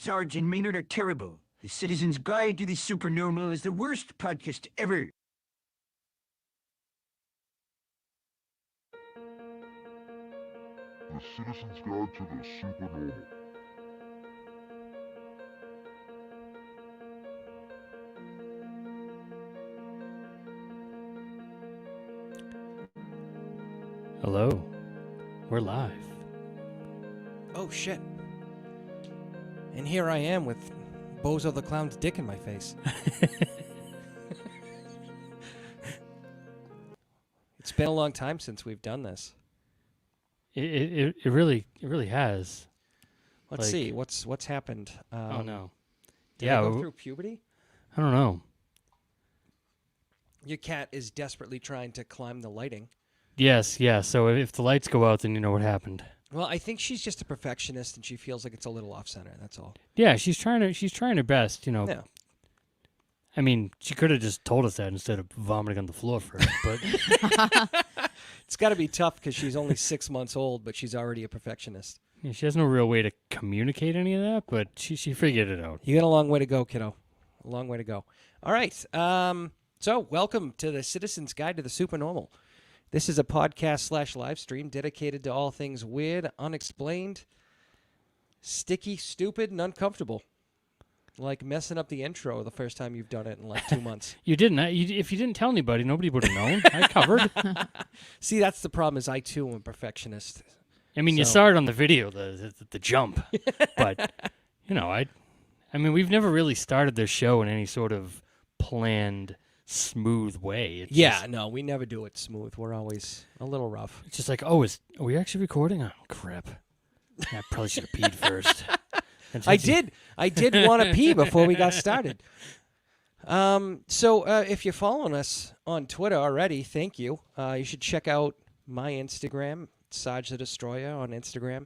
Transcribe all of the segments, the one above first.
Sarge and Maynard are terrible. The Citizen's Guide to the Supernormal is the worst podcast ever. The Citizen's Guide to the Supernormal. Hello. We're live. Oh, shit. And here I am with Bozo the Clown's dick in my face. It's been a long time since we've done this. It really has. Let's see. What's happened? Oh, no. Did I go through puberty? I don't know. Your cat is desperately trying to climb the lighting. Yes, yeah. So if the lights go out, then you know what happened. Well, I think she's just a perfectionist, and she feels like it's a little off-center. That's all. Yeah, she's trying her best, you know. Yeah. I mean, she could have just told us that instead of vomiting on the floor first, but It's got to be tough because she's only 6 months old, but she's already a perfectionist. yeah, she has no real way to communicate any of that, but she figured it out. You got a long way to go, kiddo. A long way to go. All right. So welcome to the Citizen's Guide to the Supernormal. This is a podcast / live stream dedicated to all things weird, unexplained, sticky, stupid, and uncomfortable. Like messing up the intro the first time you've done it in like 2 months. You didn't. If you didn't tell anybody, nobody would have known. I covered. See, that's the problem is I, too, am a perfectionist. I mean, you So- saw it on the video, the jump, but you know, I mean, we've never really started this show in any sort of planned, smooth way. It's Yeah, just, no, we never do it smooth. We're always a little rough. it's just like, are we actually recording? Oh crap! I probably should have peed first. And I since- did want to pee before we got started. So if you're following us on Twitter already, thank you. You should check out my Instagram, Sarge the Destroyer on Instagram.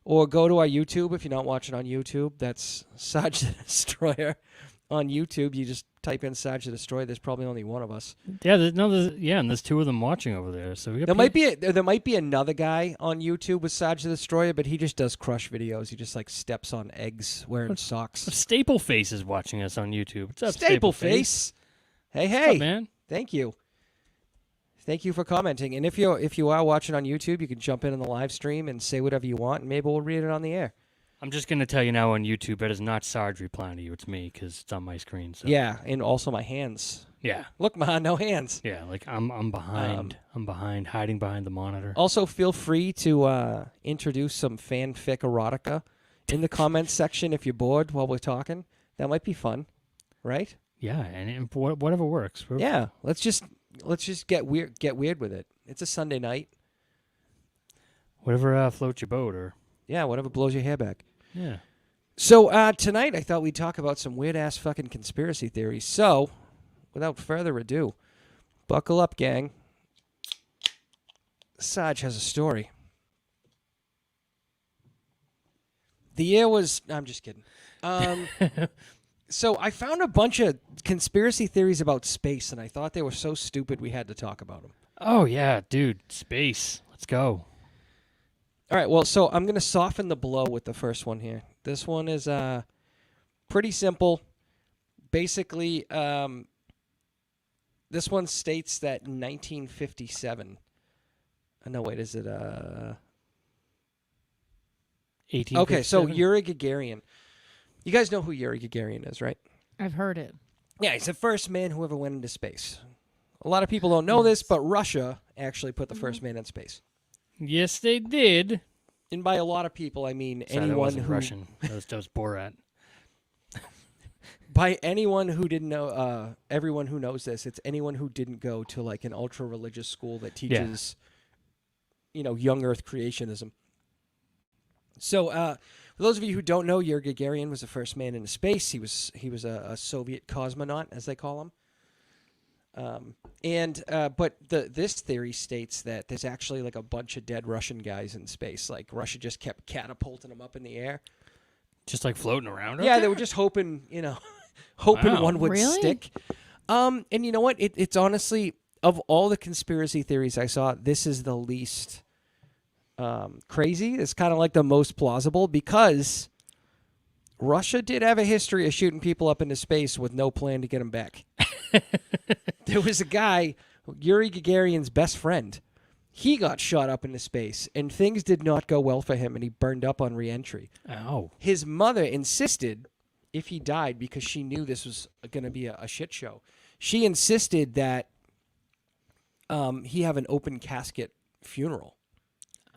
Or go to our YouTube if you're not watching on YouTube. That's Sarge the Destroyer on YouTube. You just type in Sarge the Destroyer. There's probably only one of us. Yeah, and there's two of them watching over there. So we got There might be another guy on YouTube with Sarge the Destroyer, but he just does crush videos. He just like steps on eggs wearing socks. Staple Face is watching us on YouTube. What's up, Staple Face? Face. Hey, What's hey. up, man? Thank you. Thank you for commenting. And if you are watching on YouTube, you can jump in the live stream and say whatever you want, and maybe we'll read it on the air. I'm just gonna tell you now on YouTube, it is not Sarge replying to you. It's me because it's on my screen. So. Yeah, and also my hands. Yeah. Look, man, no hands. Yeah, like I'm behind. I'm behind, hiding behind the monitor. Also, feel free to introduce some fanfic erotica in the comments section if you're bored while we're talking. That might be fun, right? Yeah, and whatever works. Yeah, let's just get weird with it. It's a Sunday night. Whatever floats your boat, or Yeah, whatever blows your hair back. yeah. So tonight I thought we'd talk about some weird-ass fucking conspiracy theories. So, without further ado, buckle up, gang. Sarge has a story. The year was... I'm just kidding. So I found a bunch of conspiracy theories about space, and I thought they were so stupid we had to talk about them. Oh yeah, dude, space. Let's go. All right, well, so I'm going to soften the blow with the first one here. This one is pretty simple. Basically, this one states that in 1957... no, wait, is it... 18. Okay, so Yuri Gagarin. You guys know who Yuri Gagarin is, right? I've heard it. Yeah, he's the first man who ever went into space. A lot of people don't know this, but Russia actually put the first man in space. Yes, they did. And by a lot of people, I mean Sorry, that anyone wasn't who... Russian. That was Borat. By anyone who didn't know, everyone who knows this, it's anyone who didn't go to like an ultra-religious school that teaches, young Earth creationism. So, for those of you who don't know, Yuri Gagarin was the first man into space. He was a Soviet cosmonaut, as they call him. But this theory states that there's actually like a bunch of dead Russian guys in space. Like Russia just kept catapulting them up in the air. Just like floating around. Yeah, up they there? were just hoping Wow. one would Really? stick. And you know what? It's honestly, of all the conspiracy theories I saw, this is the least crazy. It's kind of like the most plausible because Russia did have a history of shooting people up into space with no plan to get them back. There was a guy, Yuri Gagarin's best friend. He got shot up into space, and things did not go well for him, and he burned up on re-entry. Ow. His mother insisted, if he died, because she knew this was going to be a shit show, she insisted that he have an open casket funeral.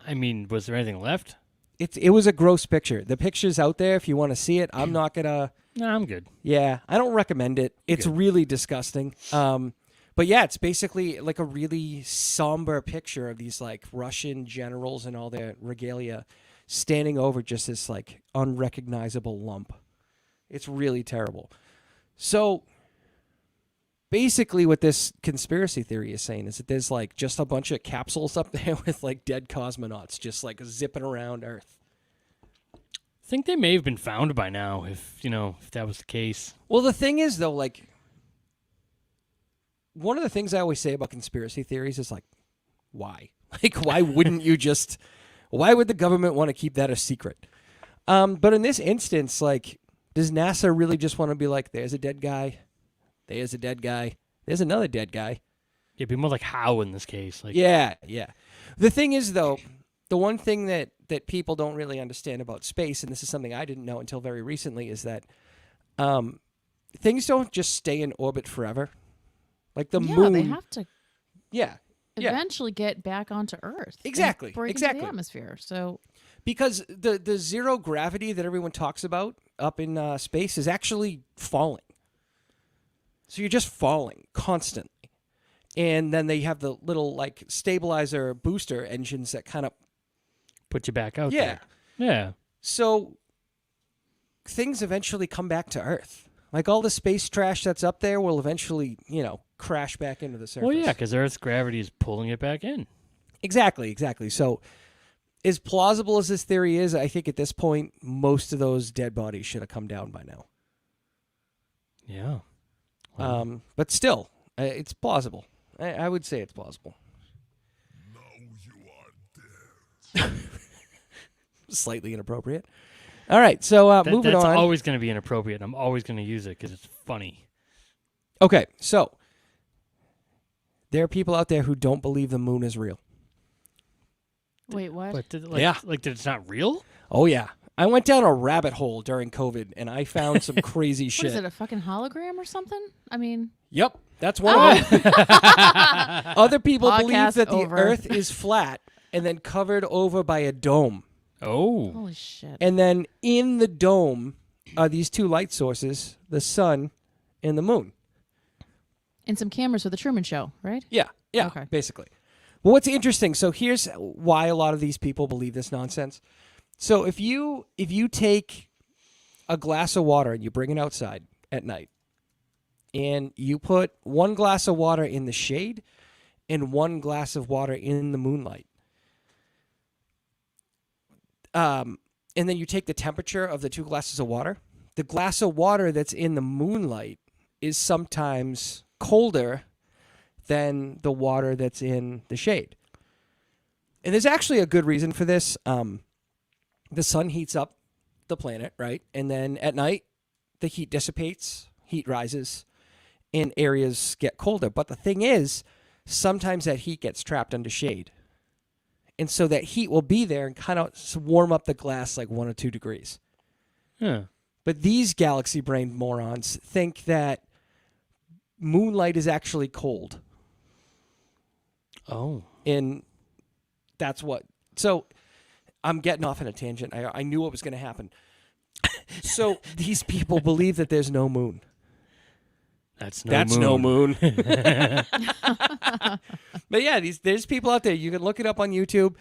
I mean, was there anything left? It was a gross picture. The picture's out there if you want to see it. I'm not going to... No, I'm good. Yeah, I don't recommend it. It's Good. really disgusting. But yeah, it's basically like a really somber picture of these like Russian generals and all their regalia standing over just this like unrecognizable lump. It's really terrible. So basically what this conspiracy theory is saying is that there's like just a bunch of capsules up there with like dead cosmonauts just like zipping around Earth. I think they may have been found by now if that was the case. Well, the thing is, though, like, one of the things I always say about conspiracy theories is, like, why? Like, why wouldn't you just... Why would the government want to keep that a secret? But in this instance, like, does NASA really just want to be like, there's a dead guy, there's a dead guy, there's another dead guy? It'd be more like how in this case. Like, Yeah. The thing is, though, the one thing that people don't really understand about space, and this is something I didn't know until very recently, is that things don't just stay in orbit forever. Like the moon. They have to Yeah. eventually get back onto Earth. and Exactly, break into exactly. the atmosphere. So Because the zero gravity that everyone talks about up in space is actually falling. So you're just falling constantly. And then they have the little like stabilizer booster engines that kind of... put you back out Yeah. there. Yeah. So things eventually come back to Earth. Like all the space trash that's up there will eventually, crash back into the surface. Well, yeah, because Earth's gravity is pulling it back in. Exactly. So as plausible as this theory is, I think at this point, most of those dead bodies should have come down by now. Yeah. But still, it's plausible. I would say it's plausible. Slightly inappropriate. All right, so moving that's on. always going to be inappropriate. I'm always going to use it because it's funny. Okay, so there are people out there who don't believe the moon is real. wait, what? But did, Yeah. that it's not real? Oh, yeah. I went down a rabbit hole during COVID, and I found some crazy What shit. is it, a fucking hologram or something? I mean, Yep, that's one of them. Other people believe Podcast that the over. Earth is flat and then covered over by a dome. Oh. holy shit. And then in the dome are these two light sources, the sun and the moon. And some cameras for the Truman Show, right? Yeah, Okay. basically. Well, what's interesting, so here's why a lot of these people believe this nonsense. So if you take a glass of water and you bring it outside at night, and you put one glass of water in the shade and one glass of water in the moonlight, and then you take the temperature of the two glasses of water, the glass of water that's in the moonlight is sometimes colder than the water that's in the shade. And there's actually a good reason for this. The sun heats up the planet, right? And then at night, the heat dissipates, heat rises, and areas get colder. But the thing is, sometimes that heat gets trapped under shade. And so that heat will be there and kind of warm up the glass like 1 or 2 degrees. Yeah. But these galaxy-brained morons think that moonlight is actually cold. Oh. And that's what... So I'm getting off on a tangent. I knew what was going to happen. So these people believe that there's no moon. That's no moon. But yeah, there's people out there. You can look it up on YouTube.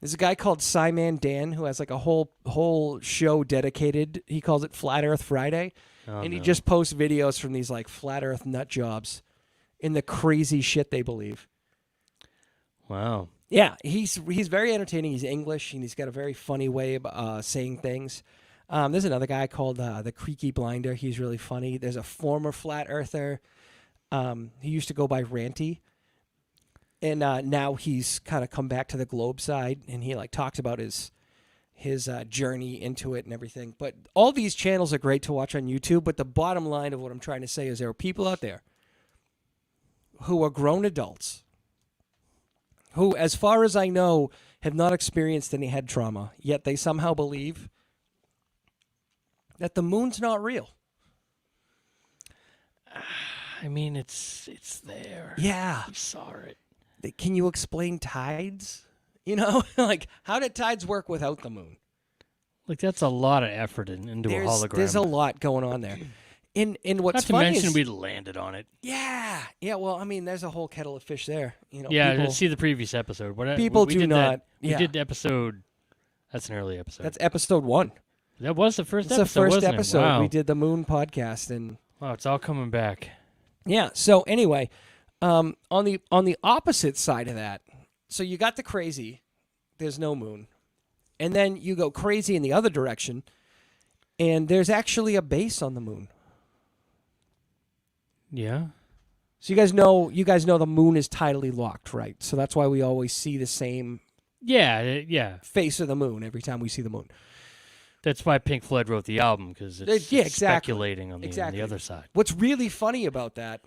There's a guy called SciManDan who has like a whole show dedicated. He calls it Flat Earth Friday. Oh, And he no. just posts videos from these like flat Earth nut jobs in the crazy shit they believe. Wow. Yeah, he's very entertaining. He's English, and he's got a very funny way of saying things. There's another guy called the Creaky Blinder. He's really funny. There's a former flat earther. He used to go by Ranty, and now he's kind of come back to the globe side, and he like talks about his his journey into it and everything. But all these channels are great to watch on YouTube. But the bottom line of what I'm trying to say is there are people out there who are grown adults who, as far as I know, have not experienced any head trauma, yet they somehow believe that the moon's not real. I mean, it's there. Yeah. We saw it. Can you explain tides? You know, like, how did tides work without the moon? Like, that's a lot of effort into a hologram. There's a lot going on there. In what's Not to funny mention is, we landed on it. yeah. Well, I mean, there's a whole kettle of fish there. You know, Yeah, people, see the previous episode. people we do did not- We yeah. did episode. That's an early episode. that's episode 1. That was the first It's episode. the first wasn't it? episode. Wow. We did the moon podcast, and Wow, it's all coming back. yeah. So anyway, on the opposite side of that, so you got the crazy. There's no moon, and then you go crazy in the other direction, and there's actually a base on the moon. Yeah. So you guys know the moon is tidally locked, right? So that's why we always see the same Yeah, yeah. face of the moon every time we see the moon. That's why Pink Floyd wrote the album, because it's, Yeah, it's exactly. speculating on the other side. What's really funny about that,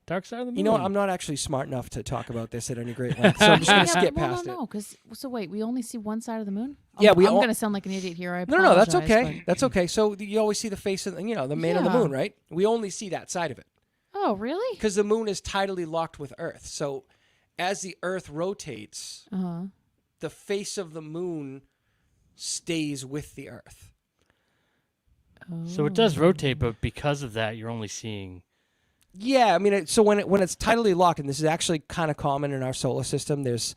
Dark Side of the Moon. you know what, I'm not actually smart enough to talk about this at any great length, so I'm just going to skip past it. No, because so wait, we only see one side of the moon. Yeah, I'm going to sound like an idiot here. I No, that's apologize, okay. That's okay. So you always see the face of, the man on the Yeah. moon, right? We only see that side of it Oh, really? because the moon is tidally locked with Earth. So as the Earth rotates, the face of the moon stays with the Earth. So it does rotate, but because of that, you're only seeing. Yeah, I mean, so when it's tidally locked, and this is actually kind of common in our solar system, there's,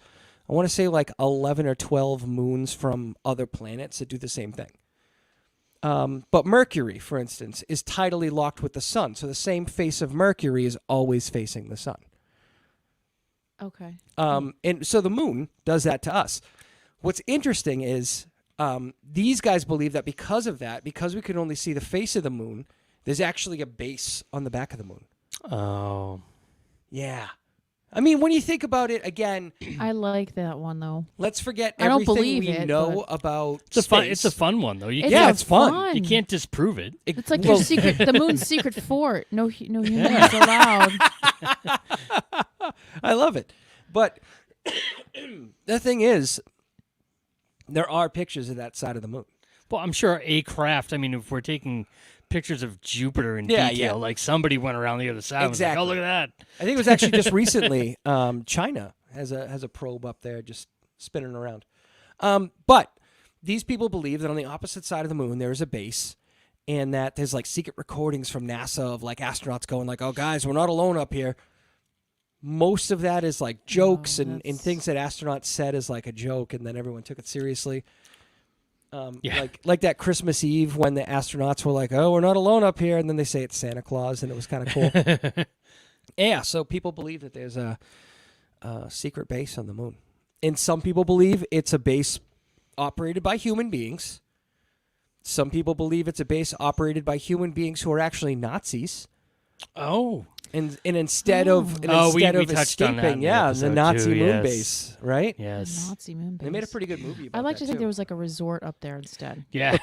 I want to say, like 11 or 12 moons from other planets that do the same thing. But Mercury, for instance, is tidally locked with the sun, so the same face of Mercury is always facing the sun. Okay. And so the moon does that to us. What's interesting is these guys believe that because of that, because we can only see the face of the moon, there's actually a base on the back of the moon. Oh. Yeah. I mean, when you think about it, again, I like that one though. let's forget I don't everything believe we it, know but- about It's a fun. space. It's a fun one though. You It's can't, Yeah, it's fun. you can't disprove it. It's like well- your secret, the moon's secret fort. No humans allowed. I love it. But the thing is, there are pictures of that side of the moon. Well, I'm sure a craft. I mean, if we're taking pictures of Jupiter in Yeah, detail, yeah. like somebody went around the other side. And was like, Exactly. oh, look at that. I think it was actually just recently. China has a probe up there just spinning around. But these people believe that on the opposite side of the moon there is a base, and that there's like secret recordings from NASA of like astronauts going like, "Oh, guys, we're not alone up here." Most of that is like jokes and that's- things that astronauts said as like a joke, and then everyone took it seriously. Yeah. Like that Christmas Eve when the astronauts were like, "Oh, we're not alone up here," and then they say it's Santa Claus, and it was kind of cool. Yeah, so people believe that there's a secret base on the moon, and some people believe it's a base operated by human beings. Some people believe it's a base operated by human beings who are actually Nazis. Oh. And instead of we escaping, touched on that in the the episode Nazi too, moon yes. base, right? Yes. Nazi moon base. They made a pretty good movie about I like that to think too. there was like a resort up there instead. Yeah.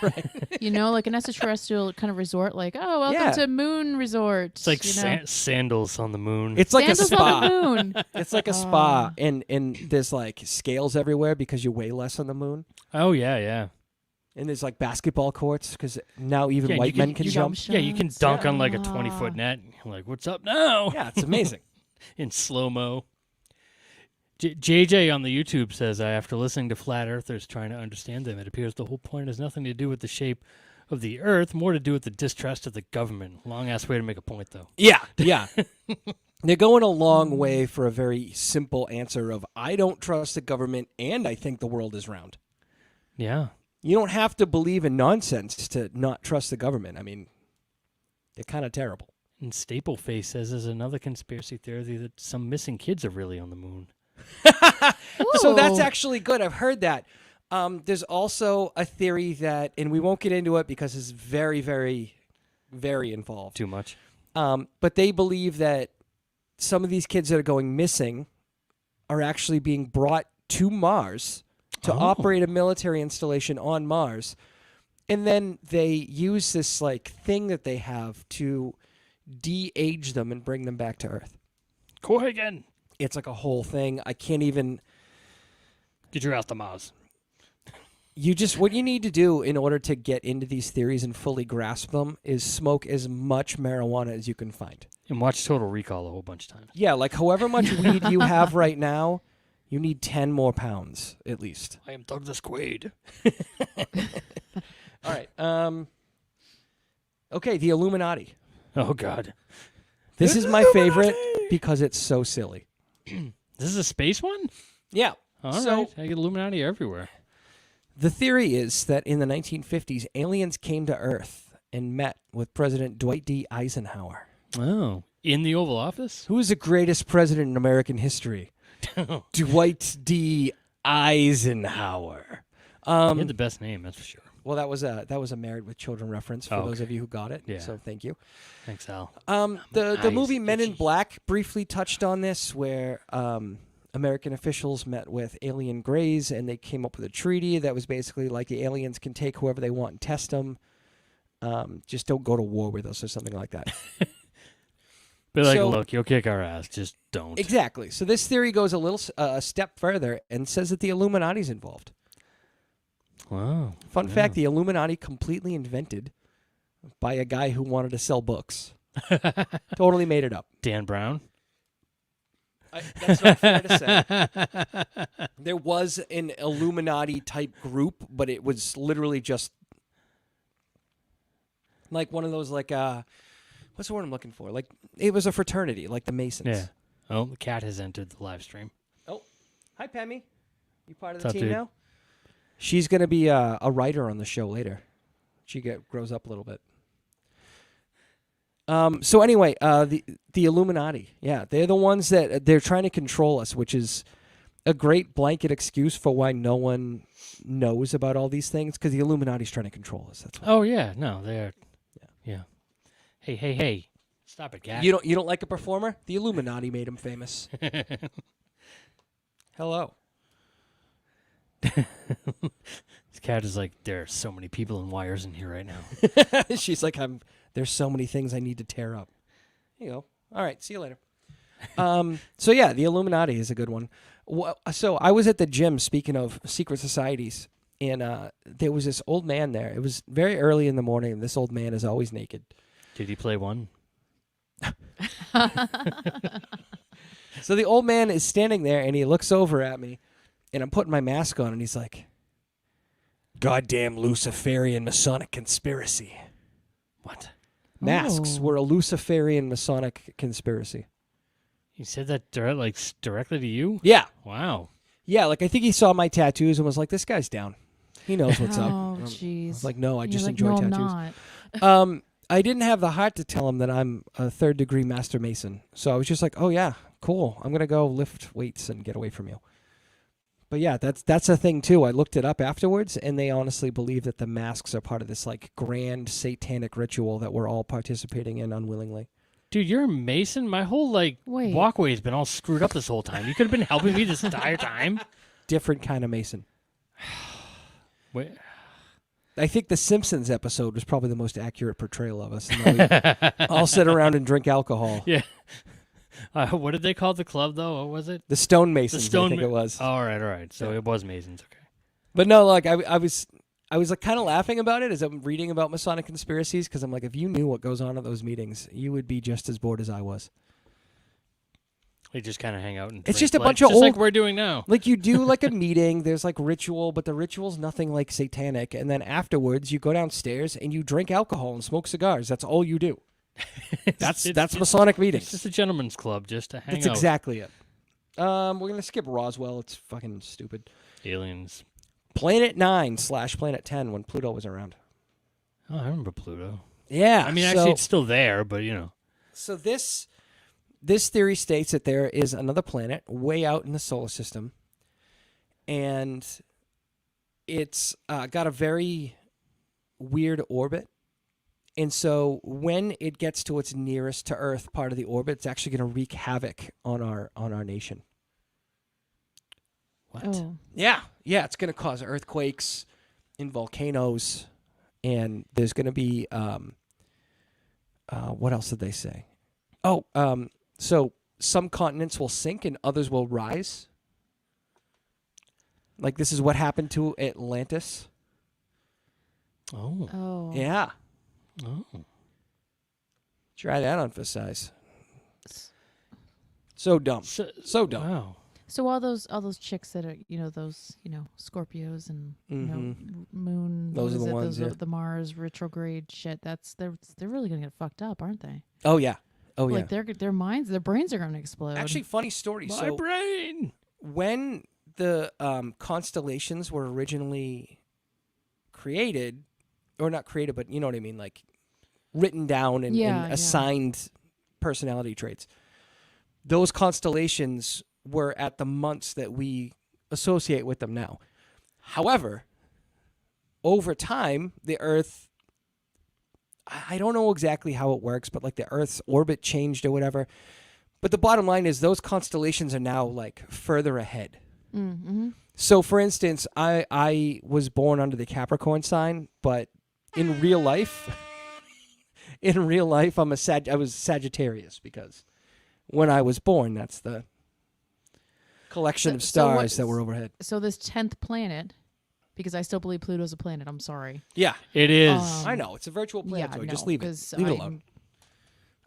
You know, like an extraterrestrial kind of resort. Like, oh, welcome Yeah. to Moon Resort. It's like you know? sandals on the moon. It's like Sandals a spa. on the moon. It's like a spa, and there's like scales everywhere because you weigh less on the moon. Oh yeah, yeah. And there's like basketball courts because now even Yeah, you white can- men can you jump. Yeah, you can dunk on like a Ah. 20-foot net. You're like, what's up now? Yeah, it's amazing. In slow mo. JJ on the YouTube says, after listening to flat earthers trying to understand them, it appears the whole point has nothing to do with the shape of the earth, more to do with the distrust of the government. Long ass way to make a point, though. Yeah. They're going a long way for a very simple answer of I don't trust the government and I think the world is round. Yeah. You don't have to believe in nonsense to not trust the government. I mean, they're kind of terrible. And Stapleface says there's another conspiracy theory that some missing kids are really on the moon. So that's Ooh. actually good. I've heard that. There's also a theory that, and we won't get into it because it's very, very, very involved. Too much. But they believe that some of these kids that are going missing are actually being brought to Mars to Oh. operate a military installation on Mars. And then they use this like thing that they have to de-age them and bring them back to Earth. Corrigan, It's like a whole thing. I can't even... get your ass to Mars. What you need to do in order to get into these theories and fully grasp them is smoke as much marijuana as you can find. And watch Total Recall a whole bunch of times. Yeah, like however much weed you have right now, you need 10 more pounds at least. I am Doug the Squid. All right. Okay, the Illuminati. Oh, God. This is my favorite because it's so silly. This is a space one? Yeah. All So- right. I get Illuminati everywhere. The theory is that in the 1950s, aliens came to Earth and met with President Dwight D. Eisenhower. Oh. In the Oval Office? Who is the greatest president in American history? Dwight D. Eisenhower. He had the best name, that's for sure. Well, that was a Married with Children reference for those of you who got it. Yeah. So thank you. Thanks, Al. The Eyes movie Men in itchy. Black briefly touched on this, where American officials met with alien greys and they came up with a treaty that was basically like the aliens can take whoever they want and test them. Just don't go to war with us or something like that. Be like, So- look, you'll kick our ass. Just don't. Exactly. So this theory goes a little a step further and says that the Illuminati's involved. Wow. Fun Yeah. fact, the Illuminati completely invented by a guy who wanted to sell books. Totally made it up. Dan Brown? That's not fair to say. There was an Illuminati type group, but it was literally just like one of those like what's the word I'm looking for? Like it was a fraternity, like the Masons. Yeah. Oh, the cat has entered the live stream. Oh, hi Pammy. You part of the What's up, team dude? now? She's gonna be a writer on the show later. She grows up a little bit. So anyway, the Illuminati, yeah, they're the ones that they're trying to control us, which is a great blanket excuse for why no one knows about all these things, because the Illuminati's trying to control us. That's why. Oh, yeah. No, they're. Yeah. Hey. Stop it, cat. You don't like a performer? The Illuminati made him famous. Hello. This cat is like, there are so many people and wires in here right now. She's like, there's so many things I need to tear up. Here you go. All right, see you later. So yeah, the Illuminati is a good one. So I was at the gym, speaking of secret societies, and there was this old man there. It was very early in the morning, and this old man is always naked. Did he play one? So the old man is standing there, and he looks over at me, and I'm putting my mask on, and he's like, "Goddamn Luciferian Masonic conspiracy." What? Masks Oh. were a Luciferian Masonic conspiracy. He said that directly to you? Yeah. Wow. Yeah, like I think he saw my tattoos and was like, "This guy's down. He knows what's up." Oh, I jeez. was like, "No, I You're just like, enjoy no, I'm tattoos." not. I didn't have the heart to tell him that I'm a third-degree master mason, so I was just like, "Oh yeah, cool. I'm gonna go lift weights and get away from you." But yeah, that's a thing too. I looked it up afterwards, and they honestly believe that the masks are part of this like grand satanic ritual that we're all participating in unwillingly. Dude, you're a Mason? My whole, Wait. walkway has been all screwed up this whole time. You could have been helping me this entire time? Different kind of mason. Wait. I think the Simpsons episode was probably the most accurate portrayal of us. And that we all sit around and drink alcohol. Yeah. What did they call the club, though? What was it? The Stonemasons, I think it was. All right. So it was Masons, okay. But no, like I was like kind of laughing about it as I'm reading about Masonic conspiracies, because I'm like, if you knew what goes on at those meetings, you would be just as bored as I was. They just kind of hang out and It's drink, just a bunch of just like old- we're doing now. Like you do like a meeting, there's like ritual, but the ritual's nothing like satanic. And then afterwards, you go downstairs and you drink alcohol and smoke cigars. That's all you do. That's Masonic It's meetings. just a gentleman's club just to hang That's out. exactly it. We're gonna skip Roswell. It's fucking stupid. Aliens. Planet 9/Planet 10 when Pluto was around. Oh, I remember Pluto. Yeah. I mean, actually, it's still there, but, So this theory states that there is another planet way out in the solar system, and it's got a very weird orbit. And so when it gets to its nearest to Earth part of the orbit, it's actually going to wreak havoc on our nation. Oh. Yeah, it's going to cause earthquakes and volcanoes, and there's going to be what else did they say? Oh, so some continents will sink and others will rise. Like this is what happened to Atlantis. Oh. Oh. Yeah, Oh. try that on for size. So dumb. So dumb. Wow. So all those chicks that are those Scorpios and moon. Those what are is the it? ones, Those yeah. are the Mars retrograde shit. They're really gonna get fucked up, aren't they? Oh yeah. Oh Like yeah. their minds, their brains are gonna explode. Actually, funny story. My So brain. when the constellations were originally created, or not created, but you know what I mean, like written down and Yeah. assigned personality traits. Those constellations were at the months that we associate with them now. However, over time, the Earth, I don't know exactly how it works, but like the Earth's orbit changed or whatever. But the bottom line is those constellations are now like further ahead. Mm-hmm. So, for instance, I was born under the Capricorn sign, but in real life, I was Sagittarius because when I was born, that's the collection of stars that were overhead. So this 10th planet, because I still believe Pluto's a planet. I'm sorry. Yeah, It is. I know it's a virtual planet. Yeah, so no, just leave it. 'cause Leave it I'm alone.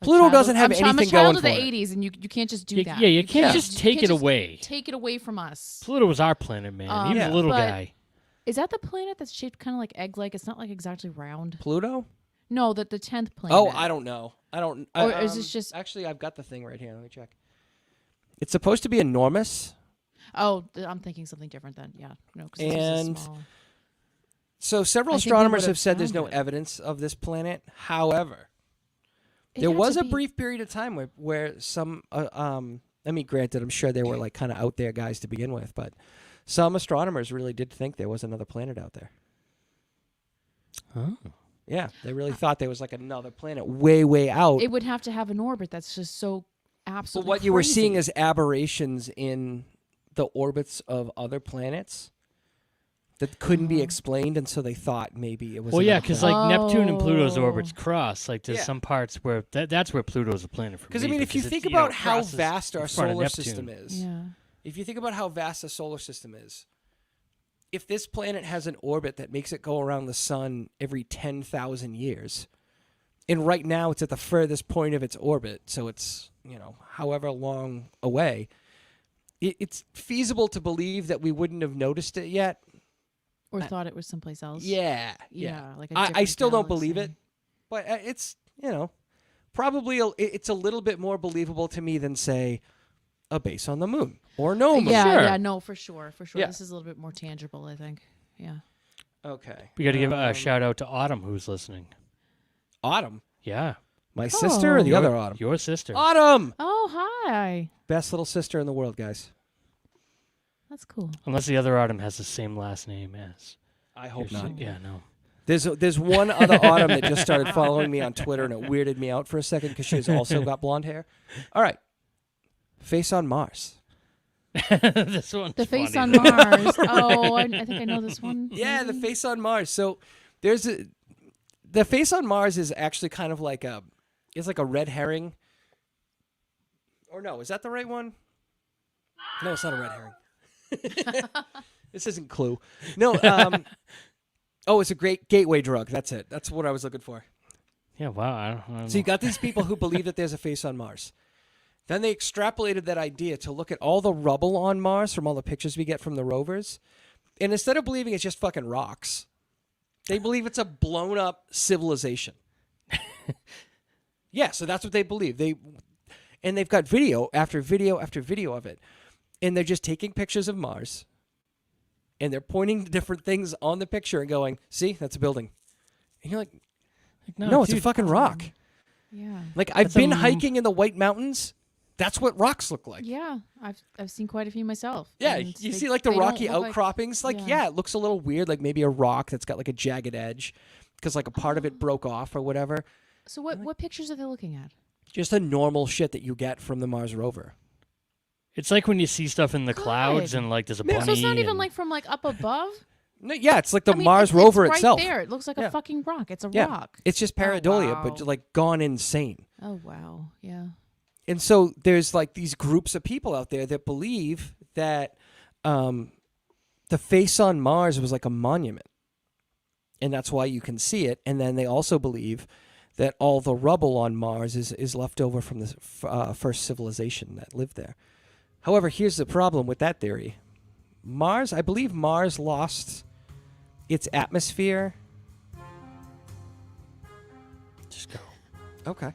a Pluto child doesn't of- have I'm anything a child going of the for it. 80s, and you can't just do You- that. yeah, you can't just take you it can't just away. Take it away from us. Pluto was our planet, man. He was Yeah. a little But- guy. Is that the planet that's shaped kind of like egg-like? It's not like exactly round. Pluto? No, the 10th planet. Oh, I don't know. I don't. Or is this just- Actually? I've got the thing right here. Let me check. It's supposed to be enormous. Oh, I'm thinking something different then. Yeah, no, because And- it's small. So several I think we astronomers would've have said there's no found it. evidence of this planet. However, It there had was to a be- brief period of time where some, I mean, granted, I'm sure they were like kind of out there guys to begin with, but some astronomers really did think there was another planet out there. Oh. Yeah, they really thought there was like another planet way, way out. It would have to have an orbit that's just so But absolutely. what you were crazy. seeing is aberrations in the orbits of other planets that couldn't be explained, and so they thought maybe it was. Well, yeah, another because planet. like Neptune and Pluto's Oh. orbits cross. Like there's Yeah. some parts where that's where Pluto's a planet for me. Because I mean, if you because think it, about how crosses vast our in front of solar Neptune. system is, Yeah. if you think about how vast the solar system is, if this planet has an orbit that makes it go around the sun every 10,000 years, and right now it's at the furthest point of its orbit, so it's, however long away, it's feasible to believe that we wouldn't have noticed it yet. Or thought it was someplace else. Yeah. Yeah. Like a I different still don't believe it, galaxy. but it's, probably it's a little bit more believable to me than, say, a base on the moon or no moon. Yeah, Sure. yeah, no, for sure, for sure. Yeah. This is a little bit more tangible, I think. Yeah. Okay. We got to give a shout out to Autumn who's listening. Autumn. Yeah, My sister or the Your- other Autumn? Your sister. Autumn! Oh, hi. Best little sister in the world, guys. That's cool. Unless the other Autumn has the same last name as. I hope your not. si- Yeah, no. There's one other Autumn that just started following me on Twitter, and it weirded me out for a second because she's also got blonde hair. All right. Face on Mars. This one's The face funny. on Mars. Oh, I think I know this one. Yeah, the face on Mars. So the face on Mars is actually kind of like it's like a red herring. Or no, is that the right one? No, it's not a red herring. This isn't Clue. No, it's a great gateway drug. That's it. That's what I was looking for. Yeah, wow. I don't So you know. got these people who believe that there's a face on Mars. Then they extrapolated that idea to look at all the rubble on Mars from all the pictures we get from the rovers. And instead of believing it's just fucking rocks, they believe it's a blown up civilization. Yeah, so that's what they believe. They've got video after video after video of it. And they're just taking pictures of Mars. And they're pointing to different things on the picture and going, "See, that's a building." And you're like, "No, it's a dude, fucking rock." Yeah. Like I've That's a been m- hiking in the White Mountains. That's what rocks look like. Yeah, I've seen quite a few myself. Yeah, and you they- see like the they don't rocky look like- outcroppings. Like, yeah. yeah, it looks a little weird. Like maybe a rock that's got like a jagged edge because like a part of it broke off or whatever. So what pictures are they looking at? Just a normal shit that you get from the Mars rover. It's like when you see stuff in the clouds Good. and like there's a Yeah. bunny. So it's not even and- like from like up above. No, yeah, it's like the I mean, Mars it's rover right itself. there. It looks like Yeah. a fucking rock. It's a Yeah. rock. It's just pareidolia, wow. but like gone insane. Oh wow. Yeah. And so there's like these groups of people out there that believe that the face on Mars was like a monument. And that's why you can see it. And then they also believe that all the rubble on Mars is left over from the first civilization that lived there. However, here's the problem with that theory. I believe Mars lost its atmosphere. Just go. Okay.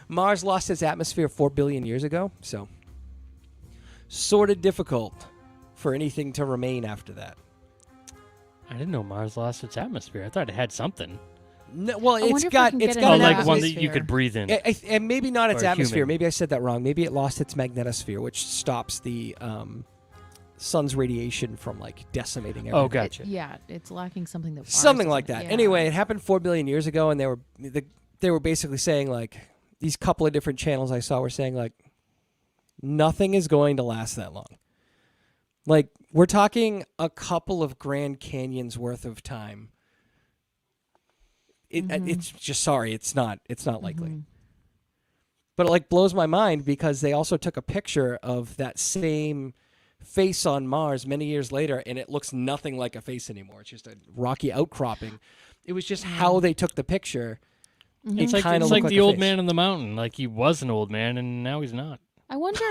Mars lost its atmosphere 4 billion years ago, so sort of difficult for anything to remain after that. I didn't know Mars lost its atmosphere. I thought it had something. No, well, I it's wonder if got we can it's get got Oh, an an like one that atmosphere. you could breathe in. And maybe not its Or atmosphere. human. Maybe I said that wrong. Maybe it lost its magnetosphere, which stops the sun's radiation from like decimating everything. Oh, gotcha. Yeah, it's lacking something that. Something ours like doesn't. that. Yeah. Anyway, it happened 4 billion years ago, and they were basically saying like these couple of different channels I saw were saying like nothing is going to last that long. Like we're talking a couple of Grand Canyons worth of time. It's just it's not likely. Mhm. But it like blows my mind because they also took a picture of that same face on Mars many years later, and it looks nothing like a face anymore. It's just a rocky outcropping. It was just how they took the picture. It's It like, kinda it's looked like like the a old face. man on the mountain. Like he was an old man and now he's not. I wonder.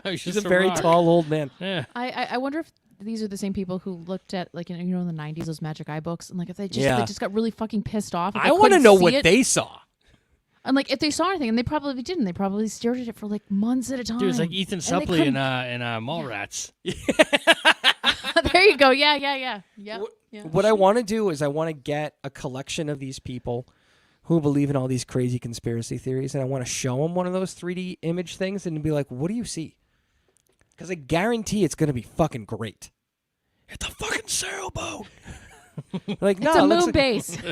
He's He's just a very rock. tall old man. Yeah. I wonder if these are the same people who looked at like in the 90s those magic eye books and like if they Yeah. just got really fucking pissed off. if I they want to couldn't know see what it. they saw. And like if they saw anything, and they probably didn't. They probably stared at it for like months at a time. Dude, it's like Ethan And they Suplee couldn't- in Mallrats. there you go. Yeah. Yeah. What I want to do is I want to get a collection of these people who believe in all these crazy conspiracy theories, and I want to show them one of those 3D image things and be like, what do you see? Because I guarantee it's going to be fucking great. It's a fucking sailboat. Like, no, It's a it looks moon like, base.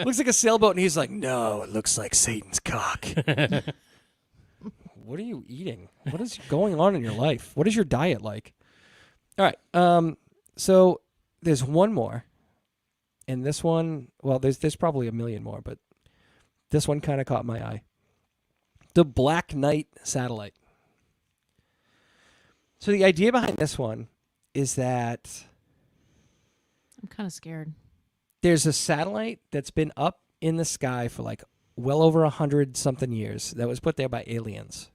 looks like a sailboat, and he's like, no, it looks like Satan's cock. What are you eating? What is going on in your life? What is your diet like? All right. So there's one more, and this one, well, there's probably a million more, but this one kind of caught my eye. The Black Knight satellite. So the idea behind this one is that I'm kind of scared. there's a satellite that's been up in the sky for like well over 100-something years that was put there by aliens.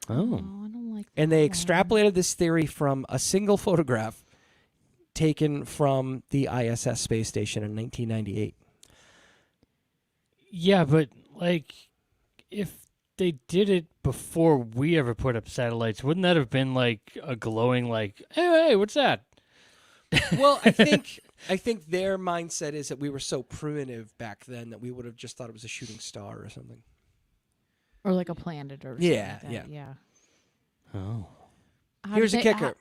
Oh, I don't like that. And they one. extrapolated this theory from a single photograph taken from the ISS space station in 1998. Yeah, but like if they did it before we ever put up satellites, wouldn't that have been like a glowing like, hey, what's that? Well, I think their mindset is that we were so primitive back then that we would have just thought it was a shooting star or something. Or like a planet or something Yeah, like that. Yeah. Oh. How Here's did a they- kicker.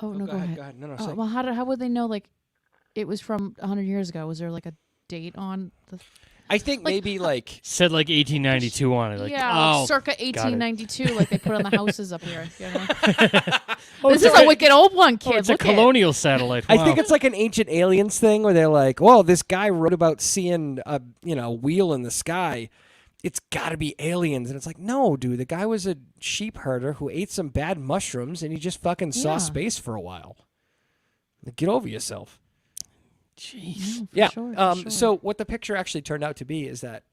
Oh no, go ahead. Go ahead. No, Oh, say. well, how would they know like it was from 100 years ago? Was there like a date on the? I think like, maybe like Said like 1892 on it. Like, yeah, oh, like circa got it. 1892, like they put on the houses up here. You know? Oh, This it's is a wicked old one, kid. Oh, it's a Look at colonial satellite. I Wow. think it's like an ancient aliens thing where they're like, "Well, this guy wrote about seeing a wheel in the sky. It's got to be aliens." And it's like, "No, dude, the guy was a sheep herder who ate some bad mushrooms and he just fucking saw Yeah. space for a while. Like, get over yourself." Jeez. No, for Yeah. sure, for sure. So what the picture actually turned out to be is that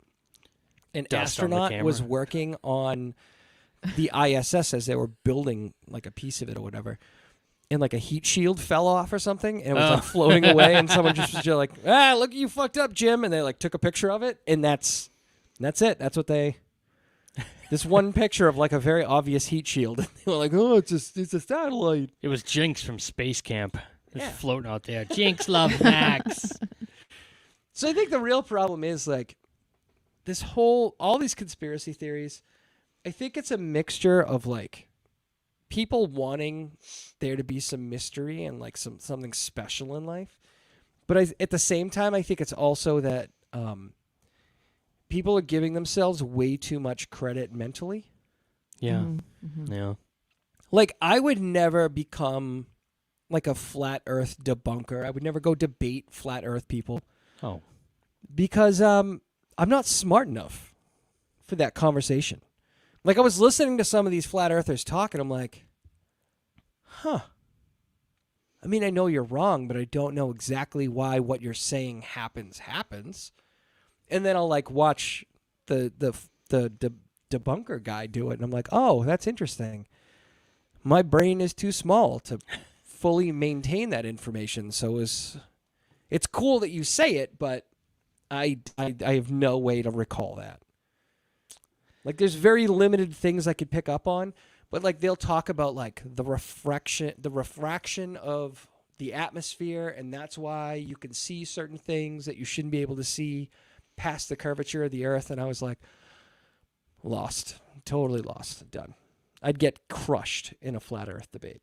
an Dust on the astronaut was camera. working on the ISS as they were building like a piece of it or whatever. And like a heat shield fell off or something, and it was like floating away, and someone just was just like, look, you fucked up, Jim," and they like took a picture of it, and that's it. That's what they. This one picture of like a very obvious heat shield. They were like, "Oh, it's a satellite." It was Jinx from Space Camp. Just Yeah. floating out there. Jinx loves Max. So I think the real problem is like all these conspiracy theories. I think it's a mixture of like people wanting there to be some mystery and like something special in life, but at the same time, I think it's also that people are giving themselves way too much credit mentally. Yeah. Mm-hmm. Yeah. Like, I would never become like a flat earth debunker. I would never go debate flat earth people Oh. because I'm not smart enough for that conversation. Like, I was listening to some of these flat earthers talk, and I'm like, huh. I mean, I know you're wrong, but I don't know exactly why what you're saying happens. And then I'll like watch the debunker guy do it, and I'm like, oh, that's interesting. My brain is too small to fully maintain that information, so it's cool that you say it, but I have no way to recall that. Like, there's very limited things I could pick up on, but like they'll talk about like the refraction of the atmosphere, and that's why you can see certain things that you shouldn't be able to see past the curvature of the earth. And I was like, lost, totally lost, done. I'd get crushed in a flat earth debate.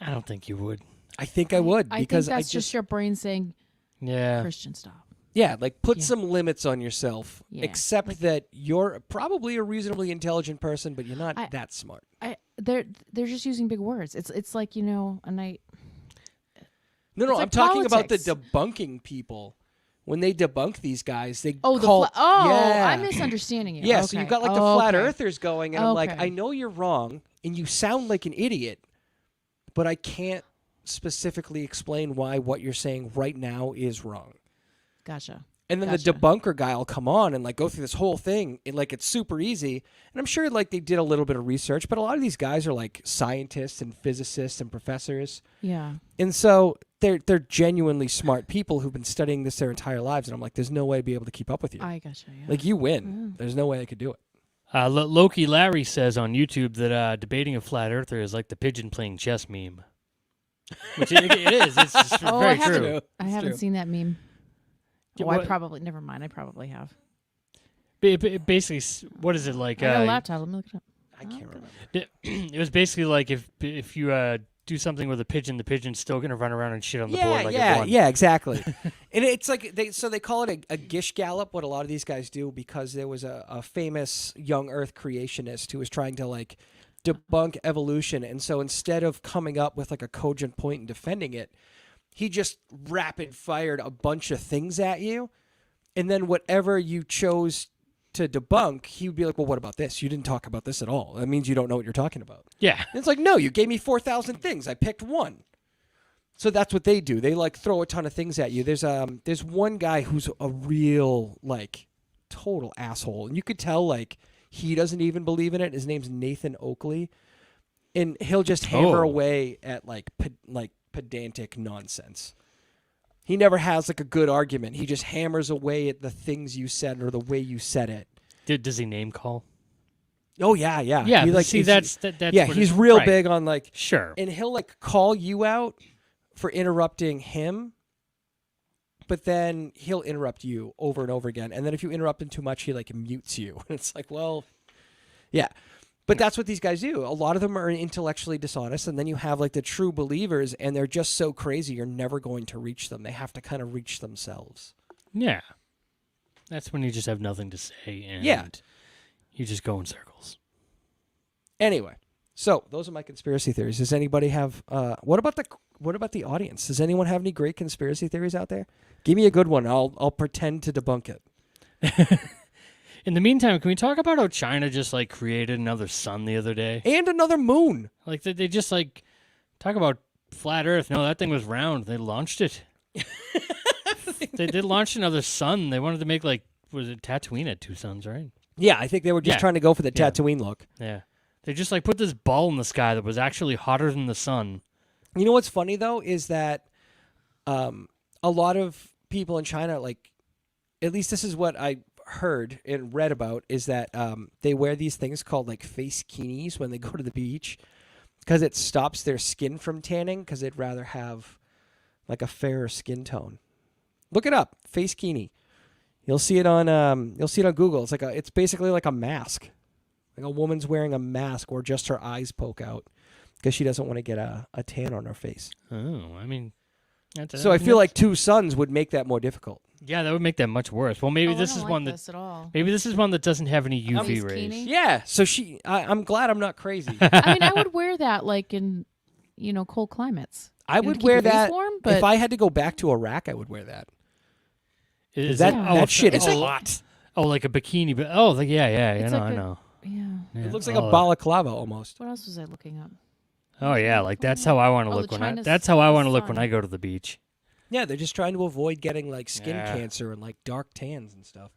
I don't think you would. I think I would, I because think that's just your brain saying, Yeah. Christian, stop. yeah, like put Yeah. some limits on yourself. Yeah, Accept like- that you're probably a reasonably intelligent person, but you're not I- that smart. They're just using big words. It's like, and I. No, It's I'm like talking about the politics. debunking people. When they debunk these guys, they Oh, call I'm yeah. misunderstanding you. Yeah, okay. so you've got like the Oh, flat okay. earthers going, and I'm like, Okay. I know you're wrong, and you sound like an idiot, but I can't specifically explain why what you're saying right now is wrong. Gotcha. And then Gotcha. the debunker guy will come on and like go through this whole thing, and like it's super easy. And I'm sure like they did a little bit of research, but a lot of these guys are like scientists and physicists and professors, Yeah. and so they're genuinely smart people who've been studying this their entire lives. And I'm like, there's no way I'd be able to keep up with you. I gotcha. Yeah. Like, you win. There's no way I could do it. Loki Larry says on YouTube that debating a flat earther is like the pigeon playing chess meme. Which it is. It's just Oh, very I haven't- true. I haven't true. seen that meme. Yeah, Oh, I what- probably never mind. I probably have. Basically, what is it like? I got a laptop. Let me look it up. I can't remember. It was basically like if you do something with a pigeon, the pigeon's still gonna run around and shit on the board like it won. Yeah, exactly. And it's like they call it a Gish Gallop. What a lot of these guys do, because there was a famous young Earth creationist who was trying to like debunk evolution, and so instead of coming up with like a cogent point and defending it, he just rapid fired a bunch of things at you, and then whatever you chose to debunk, he would be like, well, what about this? You didn't talk about this at all. That means you don't know what you're talking about. Yeah. And it's like, no, you gave me 4,000 things. I picked one. So that's what they do. They like throw a ton of things at you. There's one guy who's a real like total asshole, and you could tell like he doesn't even believe in it. His name's Nathan Oakley, and he'll just hammer away at like pedantic nonsense. He never has like a good argument. He just hammers away at the things you said or the way you said it. Does he name call? Oh yeah. Yeah. He, but like, see, is- that's yeah. what He's it- real right. big on like. Sure. And he'll like call you out for interrupting him, but then he'll interrupt you over and over again. And then if you interrupt him too much, he like mutes you. It's like, well, yeah. But that's what these guys do. A lot of them are intellectually dishonest, and then you have like the true believers, and they're just so crazy you're never going to reach them. They have to kind of reach themselves. Yeah. That's when you just have nothing to say and Yeah. you just go in circles. Anyway, so those are my conspiracy theories. Does anybody have what about the audience? Does anyone have any great conspiracy theories out there? Give me a good one. I'll pretend to debunk it. In the meantime, can we talk about how China just like created another sun the other day? And another moon. Like they just like talk about flat Earth. No, that thing was round. They launched it. they launched another sun. They wanted to make like, was it Tatooine had two suns, right? Yeah, I think they were just Yeah. trying to go for the Yeah. Tatooine look. Yeah. They just like put this ball in the sky that was actually hotter than the sun. You know what's funny though is that a lot of people in China, like, at least this is what I heard and read about, is that they wear these things called like face kinis when they go to the beach because it stops their skin from tanning, because they'd rather have like a fairer skin tone. Look it up, face kini. You'll see it on Google. It's basically like a mask. Like a woman's wearing a mask where just her eyes poke out because she doesn't want to get a tan on her face. Oh, I mean, So I feel like two suns would make that more difficult. Yeah, that would make that much worse. Well, maybe Oh, this I is don't like one that this at all. maybe this is one that doesn't have any UV Face rays. Keeney? Yeah. So I'm glad I'm not crazy. I mean, I would wear that like in, cold climates. I You know, would keep wear your face that warm, but if I had to go back to Iraq. I would wear that. Is That it- that shit is oh, hot. Oh, like a bikini, but yeah, It's I like a- know. yeah. Yeah. It looks like Oh, a balaclava almost. What else was I looking up? Oh yeah, like that's how I want to Oh, look the when I. China's That's how I want to look when sun. I go to the beach. Yeah, they're just trying to avoid getting like skin Yeah. cancer and like dark tans and stuff.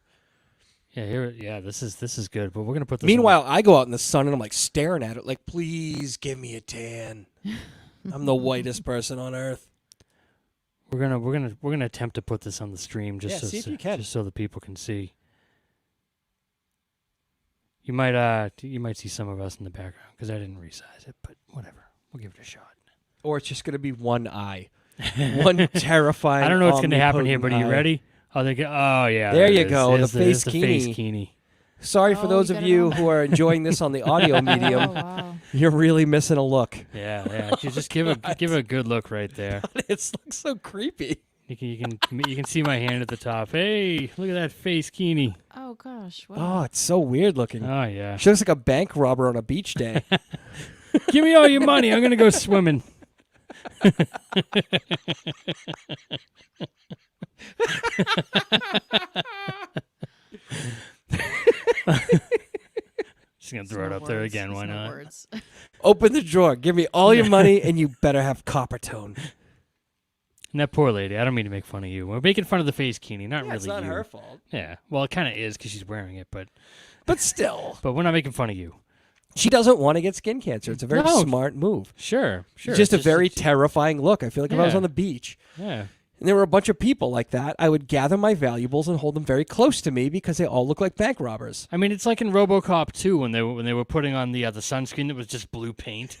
Yeah, this is good, but we're gonna put this. Meanwhile, I go out in the sun and I'm like staring at it, like, please give me a tan. I'm the whitest person on earth. we're gonna attempt to put this on the stream just Yeah, so see if you can. just so the people can see. You might see some of us in the background because I didn't resize it, but whatever, we'll give it a shot. Or it's just gonna be one eye, one terrifying. I don't know what's gonna happen here, but are you omnipotent eye. ready? Oh, oh yeah, There it you is. go, There's the there's face the face kini. kini. Sorry for Oh, those you of got it you on. who are enjoying this on the audio Oh, medium. wow. You're really missing a look. Yeah. You just give a good look right there. It looks so creepy. You can see my hand at the top. Hey, look at that face kini. Oh, gosh. Oh, Wow. it's so weird looking. Oh yeah. She looks like a bank robber on a beach day. Give me all your money. I'm gonna go swimming. Just gonna throw it No up there words. again. Why There's no not? words. Open the drawer. Give me all your money, and you better have copper tone. And that poor lady. I don't mean to make fun of you. We're making fun of the face kini, not Yeah, really it's not you. her fault. Yeah. Well, it kind of is because she's wearing it, but Still. we're not making fun of you. She doesn't want to get skin cancer. It's a very No. smart move. Sure. It's just a very it's- terrifying look. I feel like if I was Yeah. on the beach yeah. and there were a bunch of people like that, I would gather my valuables and hold them very close to me because they all look like bank robbers. I mean, it's like in RoboCop 2 when they were putting on the sunscreen that was just blue paint.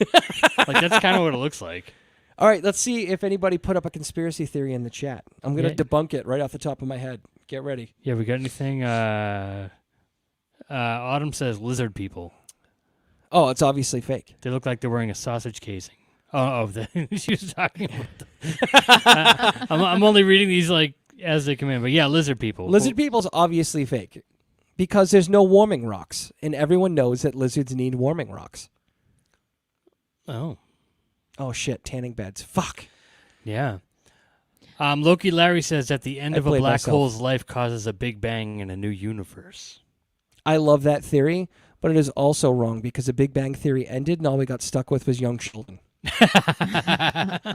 Like that's kind of what it looks like. All right, let's see if anybody put up a conspiracy theory in the chat. I'm going to Yeah. debunk it right off the top of my head. Get ready. Yeah, we got anything? Autumn says lizard people. Oh, it's obviously fake. They look like they're wearing a sausage casing. She was talking about them. I'm only reading these like as they come in, but yeah, lizard people. Lizard people's obviously fake because there's no warming rocks, and everyone knows that lizards need warming rocks. Oh, Oh shit, tanning beds. Fuck. yeah. Loki Larry says at the end I of a played black myself. hole's life causes a big bang in a new universe. I love that theory, but it is also wrong because the Big Bang Theory ended and all we got stuck with was young Sheldon.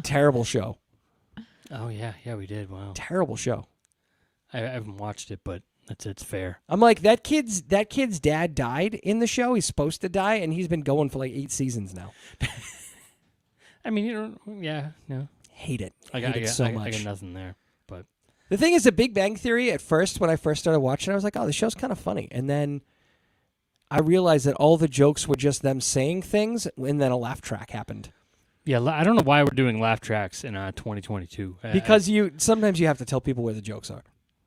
Terrible show. Oh yeah, we did. Wow. Terrible show. I haven't watched it, but it's fair. I'm like, that kid's dad died in the show. He's supposed to die, and he's been going for like 8 seasons now. I mean, yeah, no. Hate it. I Hate it so I much. got nothing there. But The thing is, the Big Bang Theory, at first, when I first started watching, I was like, oh, the show's kind of funny. And then I realized that all the jokes were just them saying things, and then a laugh track happened. yeah, I don't know why we're doing laugh tracks in 2022. Because sometimes you have to tell people where the jokes are.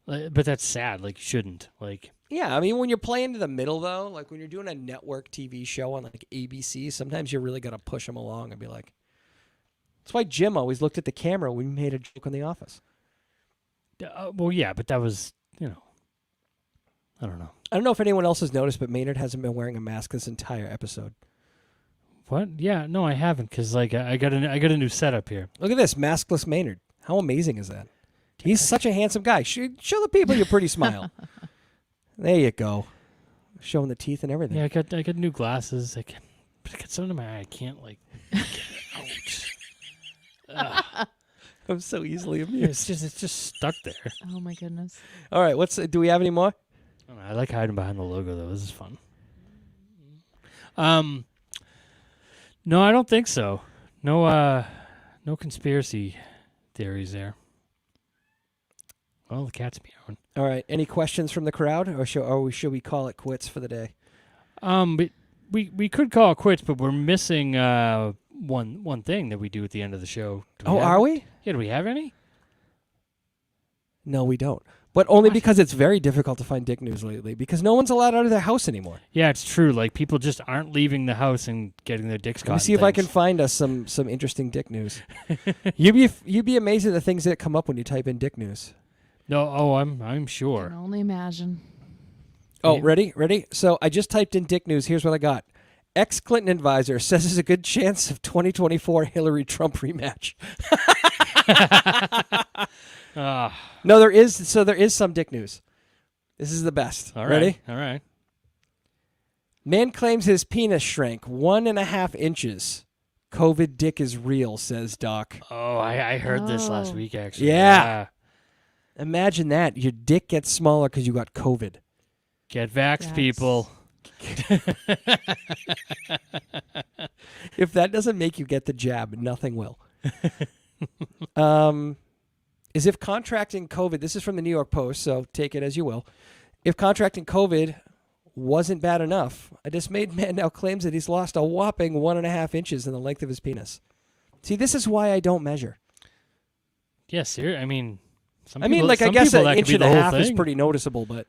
But that's sad. Like you shouldn't. Like Yeah, I mean, when you're playing to the middle, though, like when you're doing a network TV show on like ABC, sometimes you really got to push them along and be like, that's why Jim always looked at the camera when we made a joke in the office. well, yeah, but that was I don't know. I don't know if anyone else has noticed, but Maynard hasn't been wearing a mask this entire episode. What? Yeah, no, I haven't, because like I got a new setup here. Look at this, maskless Maynard. How amazing is that? He's such a handsome guy. Show the people your pretty smile. There you go. Showing the teeth and everything. Yeah, I got new glasses. But I got something in my eye. I can't like get it out. I'm so easily It's amused. just stuck there. Oh, my goodness. All right, do we have any more? I don't know, I like hiding behind the logo though. This is fun. No, I don't think so. No conspiracy theories there. Well, the cat's meowing. All right, any questions from the crowd, or should we call it quits for the day? But we could call it quits, but we're missing one thing that we do at the end of the show. Are we? Yeah, do we have any? No, we don't. But only What? because it's very difficult to find dick news lately, because no one's allowed out of their house anymore. Yeah, it's true. Like people just aren't leaving the house and getting their dicks caught. Let me see in if I can things. find us some interesting dick news. You'd be amazed at the things that come up when you type in dick news. No, I'm I sure. can only imagine. Oh, Yeah. ready? So I just typed in Dick News. Here's what I got. Ex-Clinton advisor says there's a good chance of 2024 Hillary-Trump rematch. Ah, No, there is. So there is some Dick News. This is the best. all right. Ready? All right. Man claims his penis shrank 1.5 inches. COVID dick is real, says doc. Oh, I heard this last Oh. week, actually. Yeah. Imagine that. Your dick gets smaller because you got COVID. Get vaxxed, people. If that doesn't make you get the jab, nothing will. Is if contracting COVID, this is from the New York Post, so take it as you will. If contracting COVID wasn't bad enough, a dismayed man now claims that he's lost a whopping 1.5 inches in the length of his penis. See, this is why I don't measure. Yes, I mean, some I mean, people- like, I some guess people an that could inch be and a the whole half is thing. pretty noticeable, but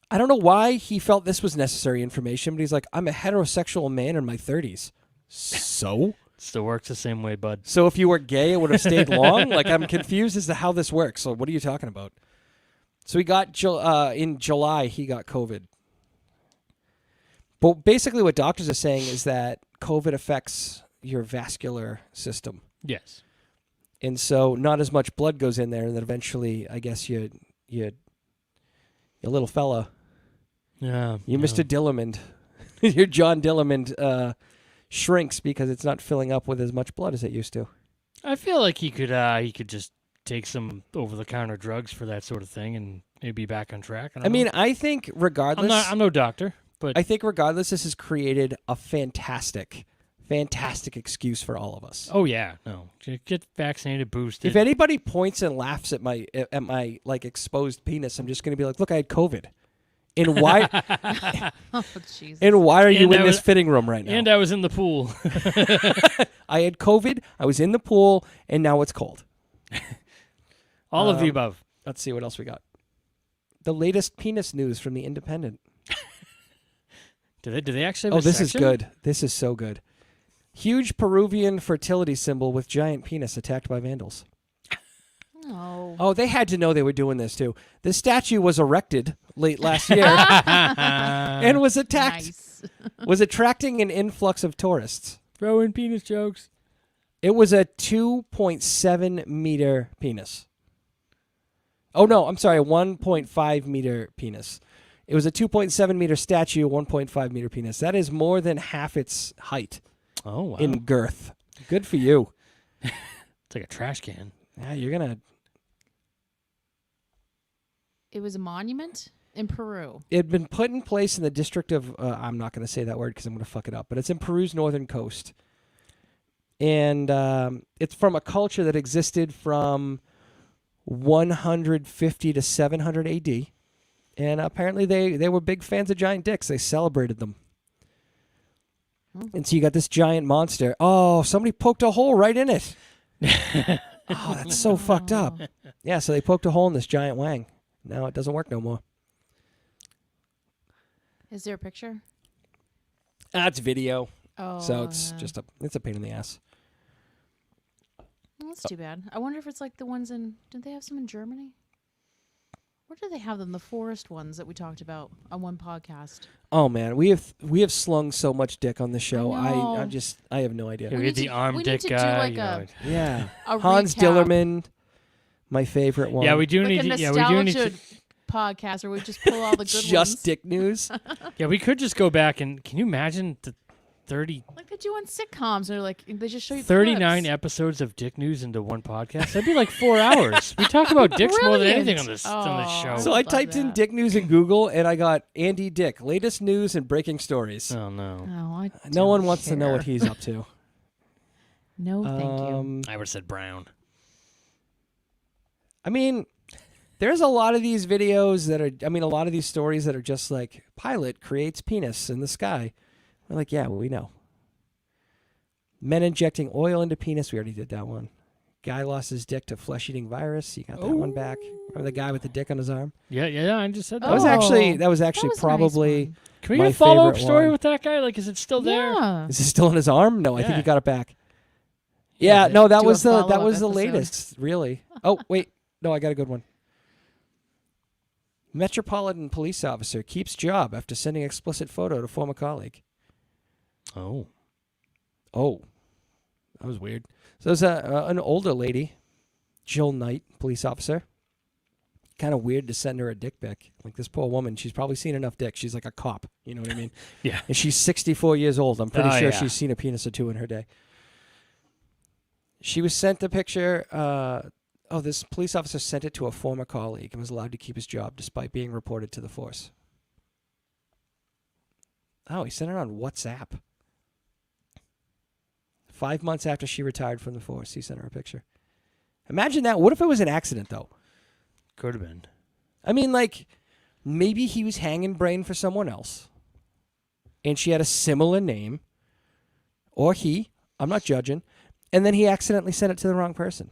I don't know why he felt this was necessary information, but he's like, I'm a heterosexual man in my 30s. So? Still works the same way, bud. So if you were gay, it would have stayed long? Like, I'm confused as to how this works. So what are you talking about? So he got, in July, he got COVID. But basically what doctors are saying is that COVID affects your vascular system. Yes. And so not as much blood goes in there, and then eventually, I guess, you little fella, Yeah. you Mr. Dillamond, your John Dillamond shrinks because it's not filling up with as much blood as it used to. I feel like he could just take some over-the-counter drugs for that sort of thing and maybe be back on track. I mean, I think regardless, I'm no doctor, but I think regardless, this has created a fantastic excuse for all of us. oh yeah, no, get vaccinated, boosted. If anybody points and laughs at my like exposed penis, I'm just going to be like, look, I had COVID. And why? Oh, Jesus. And why are you And in I this was- fitting room right now? and I was in the pool. I had COVID. I was in the pool, and now it's cold. All of the above. Let's see what else we got. The latest penis news from the Independent. Do they actually? Oh, Have a this is section? good. This is so good. Huge Peruvian fertility symbol with giant penis attacked by vandals. Oh. Oh, they had to know they were doing this too. The statue was erected late last year and was attacked. Nice. Was attracting an influx of tourists. Throw in penis jokes. It was a 2.7 meter penis. Oh no, I'm sorry, a 1.5 meter penis. It was a 2.7 meter statue, 1.5 meter penis. That is more than half its height Oh wow, in girth. Good for you. it's like a trash can. Yeah, you're gonna. It was a monument in Peru. It had been put in place in the district of. I'm not gonna say that word because I'm gonna fuck it up. But it's in Peru's northern coast, and it's from a culture that existed from 150 to 700 AD. And apparently they were big fans of giant dicks. They celebrated them. And so you got this giant monster. Oh, somebody poked a hole right in it. Oh, that's so fucked up. Yeah, so they poked a hole in this giant wang. Now it doesn't work no more. Is there a picture? That's video. Oh. So it's just it's a pain in the ass. Well, that's too bad. I wonder if it's like the ones in. Did they have some in Germany? Where do they have them? The forest ones that we talked about on one podcast. Oh man, we have slung so much dick on the show. know. I have no idea. Yeah, We we had need the to- arm we need dick to do guy. like you know. Yeah. A Hans recap. Dillerman, my favorite one. Yeah, we do Like need. a To, yeah, we do need. nostalgia To, podcast where we just pull all the good just ones. dick news. yeah, we could just go back and can you imagine the 30, Like they do on sitcoms. They're like they just show you 39 clips. episodes of dick news into one podcast? That'd be like 4 hours. We talk about dicks more than anything on this Brilliant. show. So I love typed in that. dick news in Google and I got Andy Dick, latest news and breaking stories. Oh no, Oh, I No don't one wants to know care. what he's up to. No, thank you. I would have said brown. I mean, there's a lot of these videos that are, a lot of these stories that are just like, pilot creates penis in the sky. We're like, yeah, well, we know. Men injecting oil into penis. We already did that one. Guy lost his dick to flesh-eating virus. You got that one back. Remember the guy with the dick on his arm? Yeah. I just said that. That was actually was a nice probably. one. Can we my get a follow-up favorite story one. with that guy? Like, is it still there? Yeah. Is it still in his arm? No, I think Yeah. he got it back. Yeah, no, that Do a was the follow-up the episode. latest, really. Oh, wait. No, I got a good one. Metropolitan police officer keeps job after sending explicit photo to former colleague. Oh. Oh, that was weird. So there's an older lady, Jill Knight, police officer. Kind of weird to send her a dick pic. Like this poor woman, she's probably seen enough dick. She's like a cop, you know what I mean? Yeah. And she's 64 years old. I'm pretty Oh, sure yeah. she's seen a penis or two in her day. She was sent a picture. This police officer sent it to a former colleague and was allowed to keep his job despite being reported to the force. Oh, he sent it on WhatsApp. 5 months after she retired from the force, he sent her a picture. Imagine that. What if it was an accident, though? Could have been. I mean, like, maybe he was hanging brain for someone else, and she had a similar name, or he, I'm not judging, and then he accidentally sent it to the wrong person.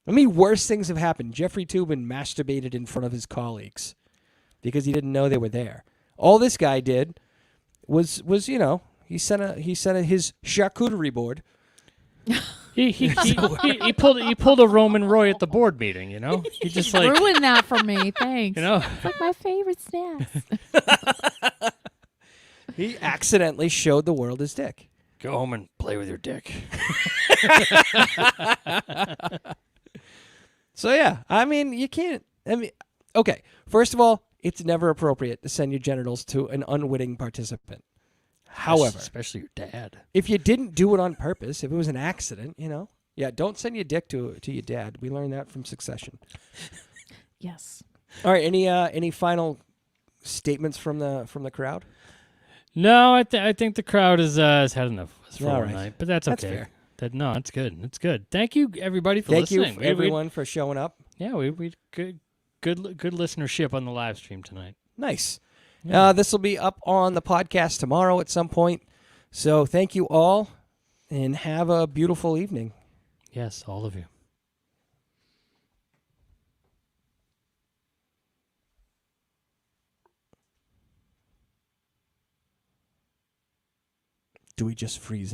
I mean, worse things have happened. Jeffrey Toobin masturbated in front of his colleagues because he didn't know they were there. All this guy did was he sent his charcuterie board. He pulled a Roman Roy at the board meeting, you know? He just like, Ruin that for me. Thanks. you know, It's like my favorite snacks. He accidentally showed the world his dick. go home and play with your dick. So yeah, I mean, you can't. I mean, okay. First of all, it's never appropriate to send your genitals to an unwitting participant. However, Especially your dad. if you didn't do it on purpose, if it was an accident, yeah, don't send your dick to your dad. We learned that from Succession. Yes. All right, any final statements from the crowd? No, I think the crowd has had enough of us for All one right. night, but that's That's okay. fair. No, it's good. It's good. Thank you, everybody, for Thank listening. you, everyone, for showing up. We good listenership on the live stream tonight. Nice. Yeah. This will be up on the podcast tomorrow at some point. So thank you all, and have a beautiful evening. Yes, all of you. Do we just freeze in